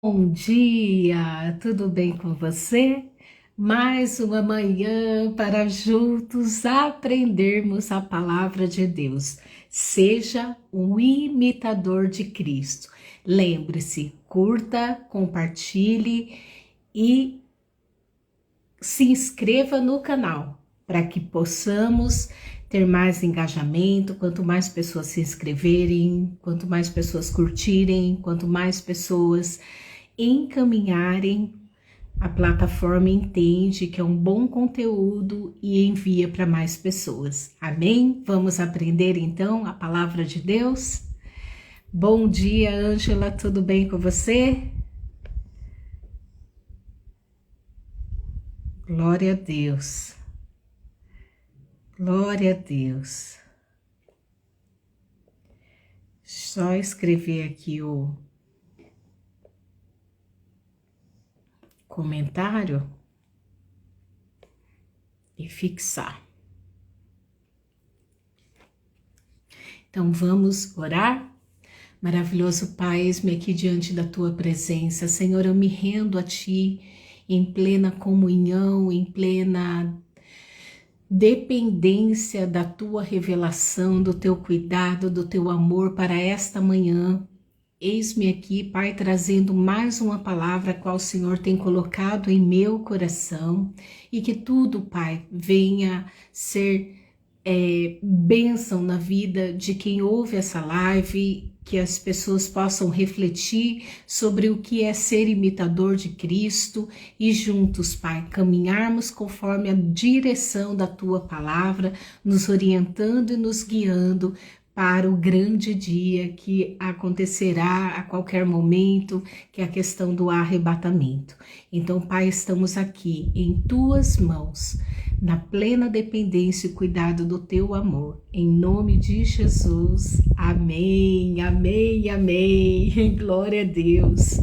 Bom dia, tudo bem com você? Mais uma manhã para juntos aprendermos a palavra de Deus. Seja um imitador de Cristo. Lembre-se, curta, compartilhe e se inscreva no canal para que possamos ter mais engajamento. Quanto mais pessoas se inscreverem, quanto mais pessoas curtirem, quanto mais pessoas encaminharem, a plataforma entende que é um bom conteúdo e envia para mais pessoas. Amém? Vamos aprender então a palavra de Deus? Bom dia, Ângela, tudo bem com você? Glória a Deus. Glória a Deus. Só escrever aqui o comentário e fixar. Então vamos orar? Maravilhoso Pai, eis-me aqui diante da Tua presença. Senhor, eu me rendo a Ti em plena comunhão, em plena dependência da Tua revelação, do Teu cuidado, do Teu amor para esta manhã. Eis-me aqui, Pai, trazendo mais uma palavra a qual o Senhor tem colocado em meu coração e que tudo, Pai, venha ser bênção na vida de quem ouve essa live, que as pessoas possam refletir sobre o que é ser imitador de Cristo e juntos, Pai, caminharmos conforme a direção da Tua palavra, nos orientando e nos guiando para o grande dia que acontecerá a qualquer momento, que é a questão do arrebatamento. Então, Pai, estamos aqui em Tuas mãos, na plena dependência e cuidado do Teu amor. Em nome de Jesus. Amém, amém, amém. Glória a Deus.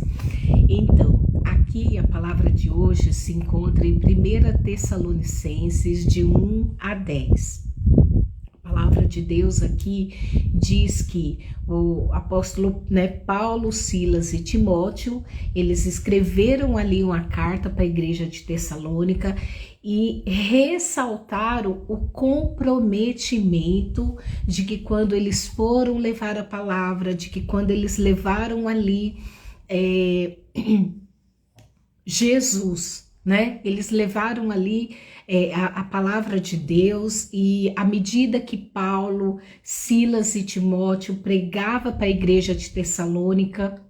Então, aqui a palavra de hoje se encontra em 1 Tessalonicenses de 1 a 10. A palavra de Deus aqui diz que o apóstolo, Paulo, Silas e Timóteo, eles escreveram ali uma carta para a igreja de Tessalônica e ressaltaram o comprometimento de que quando eles foram levar a palavra, de que quando eles levaram ali Jesus, eles levaram ali a palavra de Deus, e à medida que Paulo, Silas e Timóteo pregava para a igreja de Tessalônica,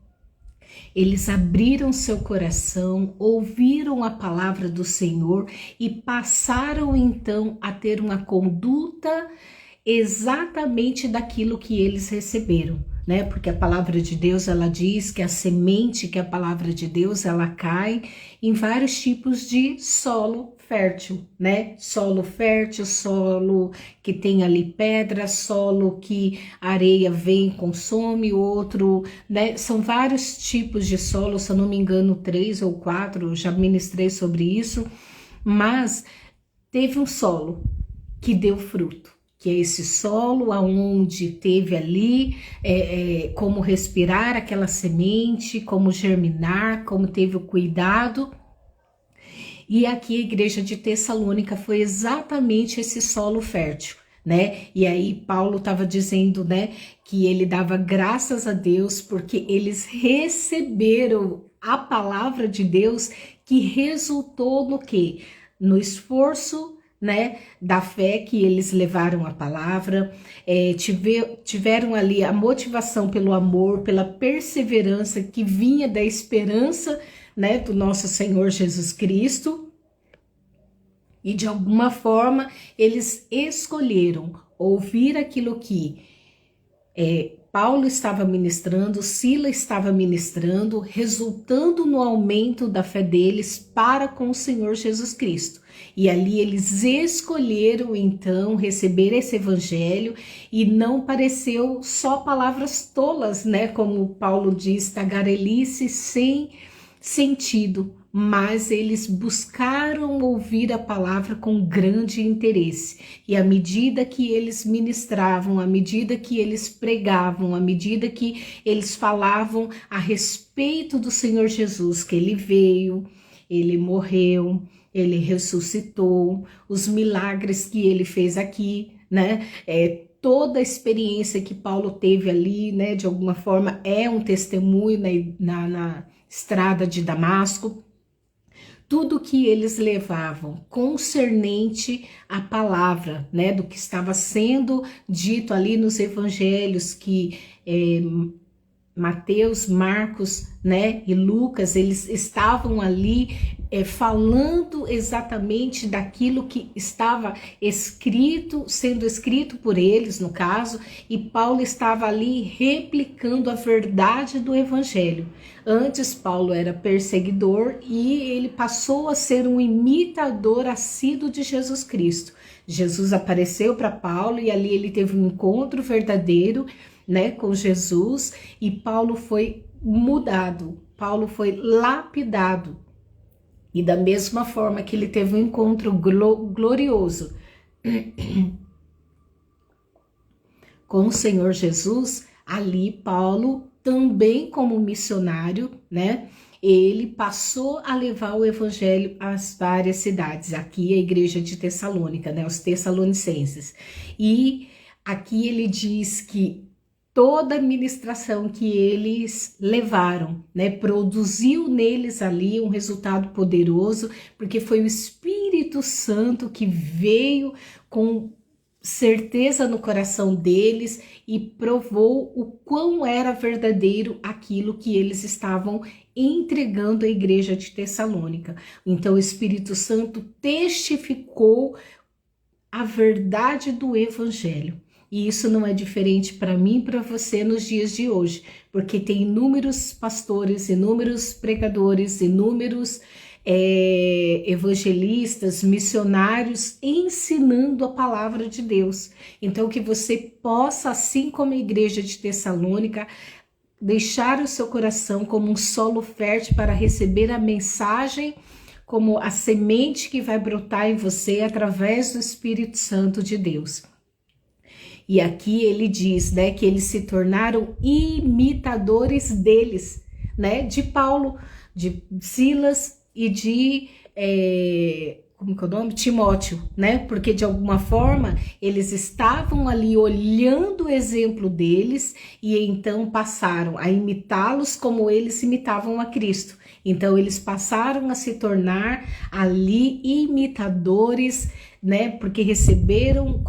eles abriram seu coração, ouviram a palavra do Senhor e passaram então a ter uma conduta exatamente daquilo que eles receberam. Porque a palavra de Deus, ela diz que a semente, que a palavra de Deus, ela cai em vários tipos de solo fértil, Solo fértil, solo que tem ali pedra, solo que a areia vem, consome, outro, São vários tipos de solo, se eu não me engano, 3 ou 4, já ministrei sobre isso, mas teve um solo que deu fruto, que é esse solo aonde teve ali como respirar aquela semente, como germinar, como teve o cuidado. E aqui a igreja de Tessalônica foi exatamente esse solo fértil, E aí Paulo estava dizendo, que ele dava graças a Deus porque eles receberam a palavra de Deus, que resultou no quê? No esforço, da fé que eles levaram a palavra, tiveram ali a motivação pelo amor, pela perseverança que vinha da esperança, do nosso Senhor Jesus Cristo, e de alguma forma eles escolheram ouvir aquilo que Paulo estava ministrando, Silas estava ministrando, resultando no aumento da fé deles para com o Senhor Jesus Cristo. E ali eles escolheram então receber esse evangelho, e não pareceu só palavras tolas, como Paulo diz, tagarelice sentido, mas eles buscaram ouvir a palavra com grande interesse. E à medida que eles ministravam, à medida que eles pregavam, à medida que eles falavam a respeito do Senhor Jesus, que ele veio, ele morreu, ele ressuscitou, os milagres que ele fez aqui, né? Toda a experiência que Paulo teve ali, né? De alguma forma é um testemunho na estrada de Damasco. Tudo que eles levavam concernente à palavra, né, do que estava sendo dito ali nos evangelhos, que Mateus, Marcos, né, e Lucas, eles estavam ali falando exatamente daquilo que estava escrito, sendo escrito por eles, no caso, e Paulo estava ali replicando a verdade do evangelho. Antes, Paulo era perseguidor e ele passou a ser um imitador assíduo de Jesus Cristo. Jesus apareceu para Paulo e ali ele teve um encontro verdadeiro, né, com Jesus, e Paulo foi mudado, Paulo foi lapidado. E da mesma forma que ele teve um encontro glorioso com o Senhor Jesus, ali Paulo também como missionário, né, ele passou a levar o evangelho às várias cidades, aqui a igreja de Tessalônica, né, os tessalonicenses. E aqui ele diz que toda a ministração que eles levaram, né, produziu neles ali um resultado poderoso, porque foi o Espírito Santo que veio com certeza no coração deles e provou o quão era verdadeiro aquilo que eles estavam entregando à igreja de Tessalônica. Então o Espírito Santo testificou a verdade do evangelho. E isso não é diferente para mim e para você nos dias de hoje, porque tem inúmeros pastores, inúmeros pregadores, inúmeros evangelistas, missionários ensinando a palavra de Deus. Então que você possa, assim como a igreja de Tessalônica, deixar o seu coração como um solo fértil para receber a mensagem, como a semente que vai brotar em você através do Espírito Santo de Deus. E aqui ele diz, né, que eles se tornaram imitadores deles, né, de Paulo, de Silas e de, como que é o nome? Timóteo, né, porque de alguma forma eles estavam ali olhando o exemplo deles e então passaram a imitá-los como eles imitavam a Cristo. Então eles passaram a se tornar ali imitadores, né, porque receberam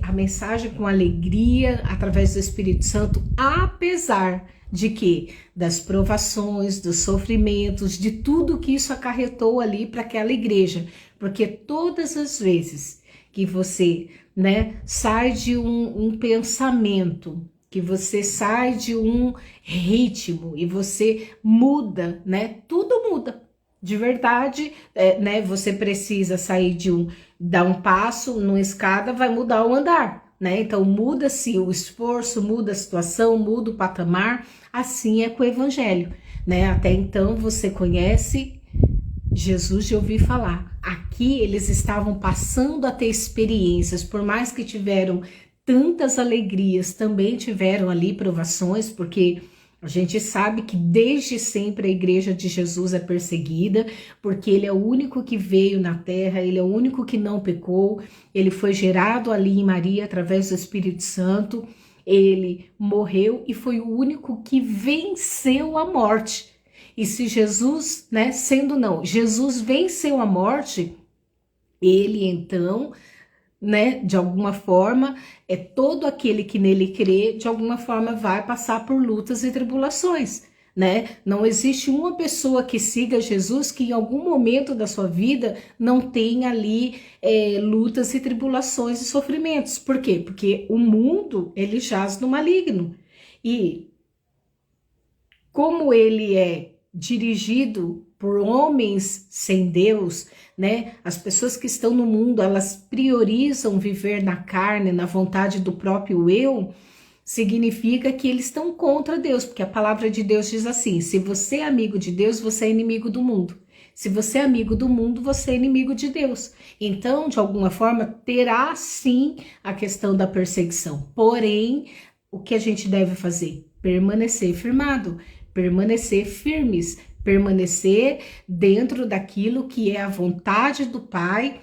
a mensagem com alegria através do Espírito Santo, apesar de que das provações, dos sofrimentos, de tudo que isso acarretou ali para aquela igreja, porque todas as vezes que você, né, sai de um pensamento, que você sai de um ritmo e você muda, né, tudo muda. De verdade, né, você precisa sair dar um passo numa escada, vai mudar o andar, né? Então muda-se o esforço, muda a situação, muda o patamar, assim é com o evangelho, né? Até então você conhece Jesus de ouvir falar. Aqui eles estavam passando a ter experiências, por mais que tiveram tantas alegrias, também tiveram ali provações, porque a gente sabe que desde sempre a igreja de Jesus é perseguida, porque ele é o único que veio na terra, ele é o único que não pecou, ele foi gerado ali em Maria através do Espírito Santo, ele morreu e foi o único que venceu a morte. E se Jesus, né, Jesus venceu a morte, ele então, né, de alguma forma, todo aquele que nele crê, de alguma forma vai passar por lutas e tribulações, né? Não existe uma pessoa que siga Jesus que em algum momento da sua vida não tenha ali lutas e tribulações e sofrimentos. Por quê? Porque o mundo, ele jaz no maligno. E como ele é dirigido por homens sem Deus, né? As pessoas que estão no mundo, elas priorizam viver na carne, na vontade do próprio eu. significa que eles estão contra Deus, porque a palavra de Deus diz assim: se você é amigo de Deus, você é inimigo do mundo. Se você é amigo do mundo, você é inimigo de Deus. Então, de alguma forma, terá sim a questão da perseguição. Porém, o que a gente deve fazer? Permanecer firmado, permanecer firmes, permanecer dentro daquilo que é a vontade do Pai,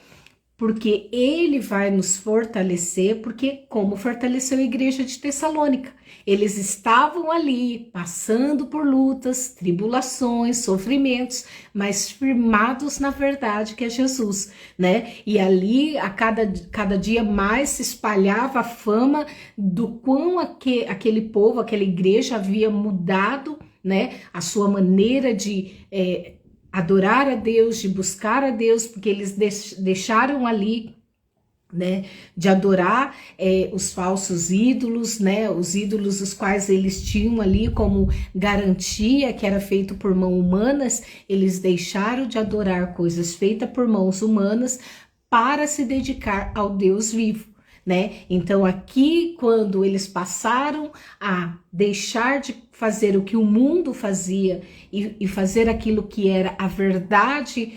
porque Ele vai nos fortalecer, porque como fortaleceu a igreja de Tessalônica, eles estavam ali passando por lutas, tribulações, sofrimentos, mas firmados na verdade que é Jesus, né? E ali a cada dia mais se espalhava a fama do quão aquele povo, aquela igreja havia mudado, né? A sua maneira de adorar a Deus, de buscar a Deus, porque eles deixaram ali, né, de adorar os falsos ídolos, né, os ídolos os quais eles tinham ali como garantia que era feito por mãos humanas. Eles deixaram de adorar coisas feitas por mãos humanas para se dedicar ao Deus vivo, né? Então aqui, quando eles passaram a deixar de fazer o que o mundo fazia e fazer aquilo que era a verdade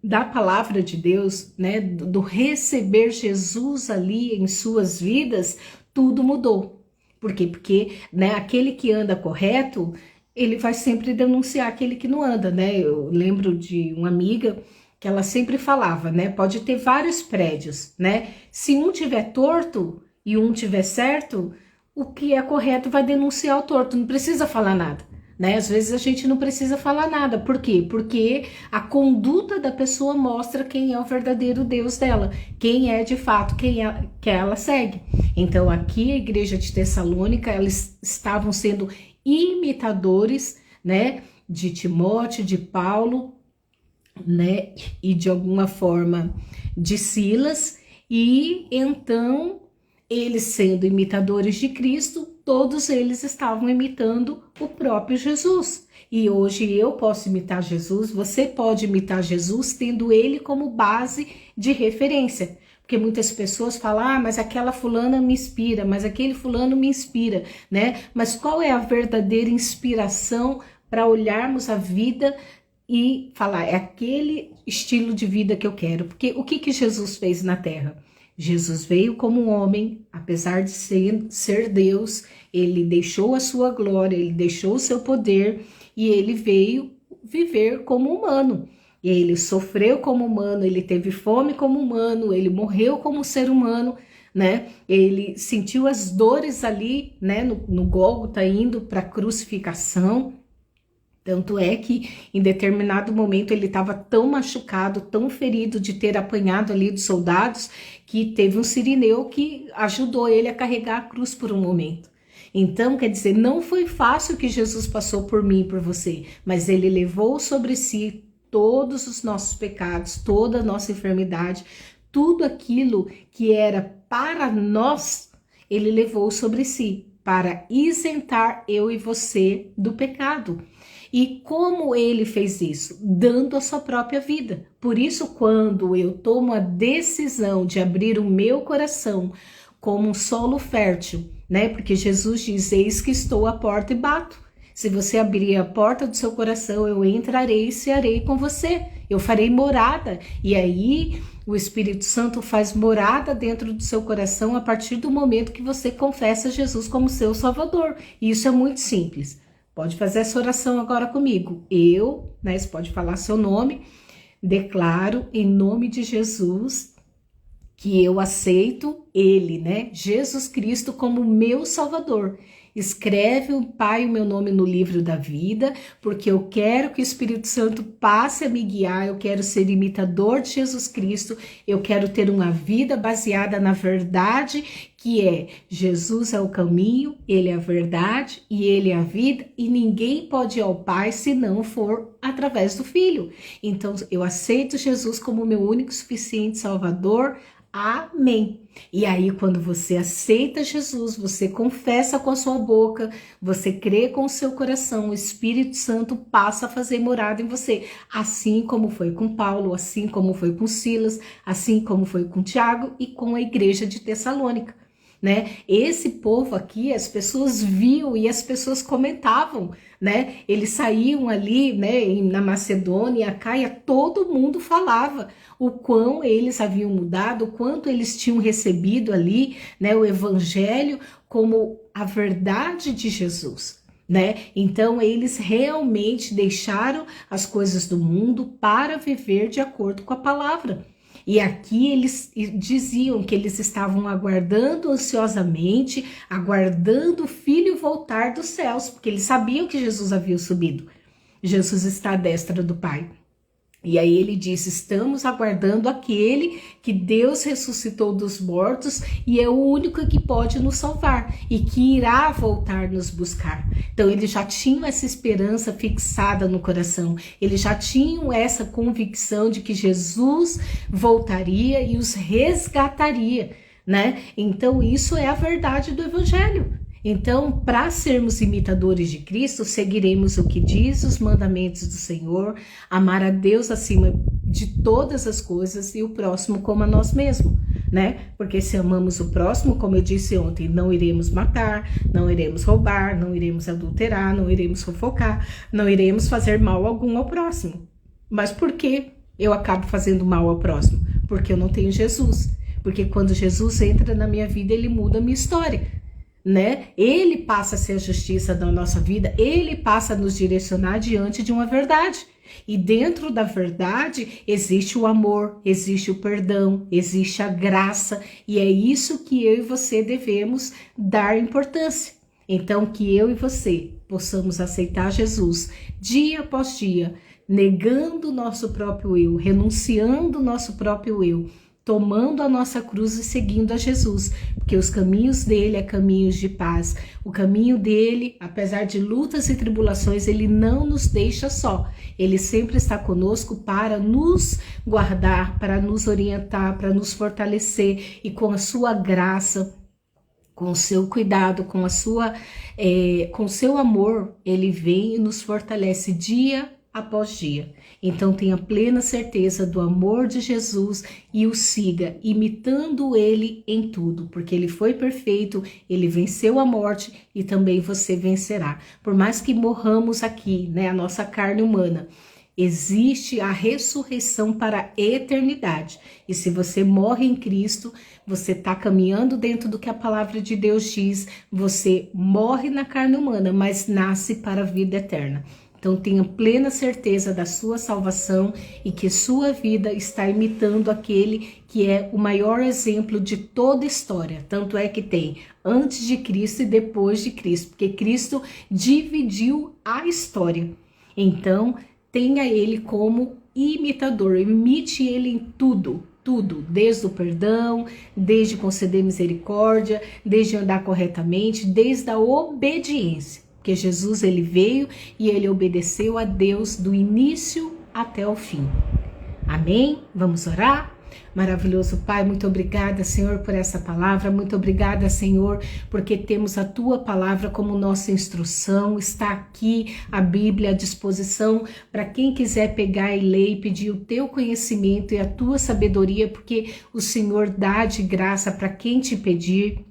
da palavra de Deus, né, do receber Jesus ali em suas vidas, tudo mudou. Por quê? Porque, né, aquele que anda correto, ele vai sempre denunciar aquele que não anda, né? Eu lembro de uma amiga que ela sempre falava, né? Pode ter vários prédios, né? Se um tiver torto e um tiver certo, o que é correto vai denunciar o torto, não precisa falar nada, né? Às vezes a gente não precisa falar nada. Por quê? Porque a conduta da pessoa mostra quem é o verdadeiro Deus dela, quem é de fato, quem é que ela segue. Então aqui a igreja de Tessalônica, eles estavam sendo imitadores, né, de Timóteo, de Paulo, né, e de alguma forma de Silas, e então eles, sendo imitadores de Cristo, todos eles estavam imitando o próprio Jesus. E hoje eu posso imitar Jesus, você pode imitar Jesus tendo ele como base de referência. Porque muitas pessoas falam, ah, mas aquela fulana me inspira, mas aquele fulano me inspira, né? Mas qual é a verdadeira inspiração para olharmos a vida e falar, é aquele estilo de vida que eu quero? Porque o que Jesus fez na Terra? Jesus veio como um homem, apesar de ser Deus, ele deixou a sua glória, ele deixou o seu poder e ele veio viver como humano. Ele sofreu como humano, ele teve fome como humano, ele morreu como ser humano, né? Ele sentiu as dores ali, né, no Gólgota, indo para a crucificação. Tanto é que em determinado momento ele estava tão machucado, tão ferido de ter apanhado ali dos soldados, que teve um sirineu que ajudou ele a carregar a cruz por um momento. Então, quer dizer, não foi fácil que Jesus passou por mim e por você, mas ele levou sobre si todos os nossos pecados, toda a nossa enfermidade, tudo aquilo que era para nós, ele levou sobre si, para isentar eu e você do pecado. E como ele fez isso? Dando a sua própria vida. Por isso, quando eu tomo a decisão de abrir o meu coração como um solo fértil, né? Porque Jesus diz, eis que estou à porta e bato. Se você abrir a porta do seu coração, eu entrarei e cearei com você. Eu farei morada. E aí o Espírito Santo faz morada dentro do seu coração a partir do momento que você confessa Jesus como seu Salvador. E isso é muito simples. Pode fazer essa oração agora comigo. Eu, né, você pode falar seu nome, declaro em nome de Jesus que eu aceito ele, né, Jesus Cristo como meu Salvador. Escreve, Pai, o meu nome no livro da vida, porque eu quero que o Espírito Santo passe a me guiar, eu quero ser imitador de Jesus Cristo, eu quero ter uma vida baseada na verdade, que é Jesus é o caminho, ele é a verdade e ele é a vida, e ninguém pode ir ao Pai se não for através do Filho. Então, eu aceito Jesus como meu único e suficiente Salvador. Amém. E aí, quando você aceita Jesus, você confessa com a sua boca, você crê com o seu coração, o Espírito Santo passa a fazer morada em você. Assim como foi com Paulo, assim como foi com Silas, assim como foi com Tiago e com a igreja de Tessalônica. né? Esse povo aqui, as pessoas viam e as pessoas comentavam, né? Eles saíam ali, né, na Macedônia, Acaia, todo mundo falava o quão eles haviam mudado, o quanto eles tinham recebido ali, né, o evangelho como a verdade de Jesus, né? Então eles realmente deixaram as coisas do mundo para viver de acordo com a palavra. E aqui eles diziam que eles estavam aguardando ansiosamente, aguardando o Filho voltar dos céus, porque eles sabiam que Jesus havia subido. Jesus está à destra do Pai. E aí ele diz, estamos aguardando aquele que Deus ressuscitou dos mortos e é o único que pode nos salvar e que irá voltar nos buscar. Então eles já tinham essa esperança fixada no coração, eles já tinham essa convicção de que Jesus voltaria e os resgataria, né? Então isso é a verdade do Evangelho. Então, para sermos imitadores de Cristo, seguiremos o que diz os mandamentos do Senhor, amar a Deus acima de todas as coisas e o próximo como a nós mesmos, né? Porque se amamos o próximo, como eu disse ontem, não iremos matar, não iremos roubar, não iremos adulterar, não iremos fofocar, não iremos fazer mal algum ao próximo. Mas por que eu acabo fazendo mal ao próximo? Porque eu não tenho Jesus. Porque quando Jesus entra na minha vida, ele muda a minha história, né? Ele passa a ser a justiça da nossa vida, ele passa a nos direcionar diante de uma verdade. E dentro da verdade existe o amor, existe o perdão, existe a graça, e é isso que eu e você devemos dar importância. Então, que eu e você possamos aceitar Jesus dia após dia, negando o nosso próprio eu, renunciando o nosso próprio eu, tomando a nossa cruz e seguindo a Jesus, porque os caminhos dele é caminhos de paz. O caminho dele, apesar de lutas e tribulações, ele não nos deixa só. Ele sempre está conosco para nos guardar, para nos orientar, para nos fortalecer, e com a sua graça, com o seu cuidado, com o seu amor, ele vem e nos fortalece dia após dia. Então tenha plena certeza do amor de Jesus e o siga, imitando ele em tudo, porque ele foi perfeito, ele venceu a morte e também você vencerá. Por mais que morramos aqui, né, a nossa carne humana, existe a ressurreição para a eternidade. E se você morre em Cristo, você está caminhando dentro do que a palavra de Deus diz, você morre na carne humana, mas nasce para a vida eterna. Então tenha plena certeza da sua salvação e que sua vida está imitando aquele que é o maior exemplo de toda a história. Tanto é que tem antes de Cristo e depois de Cristo, porque Cristo dividiu a história. Então tenha ele como imitador, imite ele em tudo. Tudo, desde o perdão, desde conceder misericórdia, desde andar corretamente, desde a obediência. Porque Jesus ele veio e ele obedeceu a Deus do início até o fim. Amém? Vamos orar? Maravilhoso Pai, muito obrigada, Senhor, por essa palavra. Muito obrigada, Senhor, porque temos a Tua palavra como nossa instrução. Está aqui a Bíblia à disposição para quem quiser pegar e ler e pedir o Teu conhecimento e a Tua sabedoria, porque o Senhor dá de graça para quem te pedir.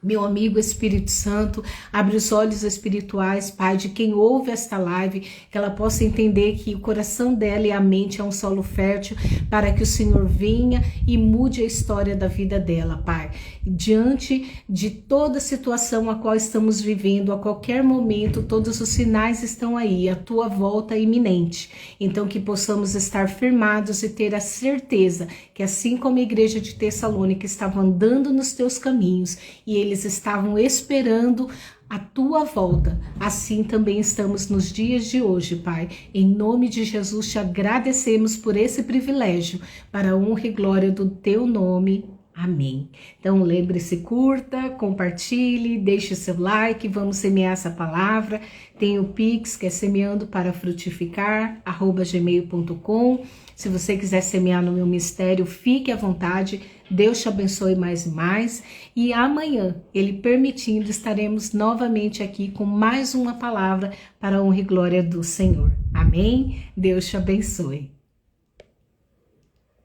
Meu amigo Espírito Santo, abre os olhos espirituais, Pai, de quem ouve esta live, que ela possa entender que o coração dela e a mente é um solo fértil, para que o Senhor venha e mude a história da vida dela, Pai. Diante de toda situação a qual estamos vivendo, a qualquer momento, todos os sinais estão aí, a Tua volta é iminente. Então que possamos estar firmados e ter a certeza que assim como a igreja de Tessalônica estava andando nos Teus caminhos e eles estavam esperando a Tua volta, assim também estamos nos dias de hoje, Pai. Em nome de Jesus te agradecemos por esse privilégio, para a honra e glória do Teu nome. Amém. Então lembre-se, curta, compartilhe, deixe seu like, vamos semear essa palavra. Tem o Pix, que é semeandoparafrutificar@gmail.com. Se você quiser semear no meu ministério, fique à vontade. Deus te abençoe mais e mais. E amanhã, Ele permitindo, estaremos novamente aqui com mais uma palavra para a honra e glória do Senhor. Amém? Deus te abençoe.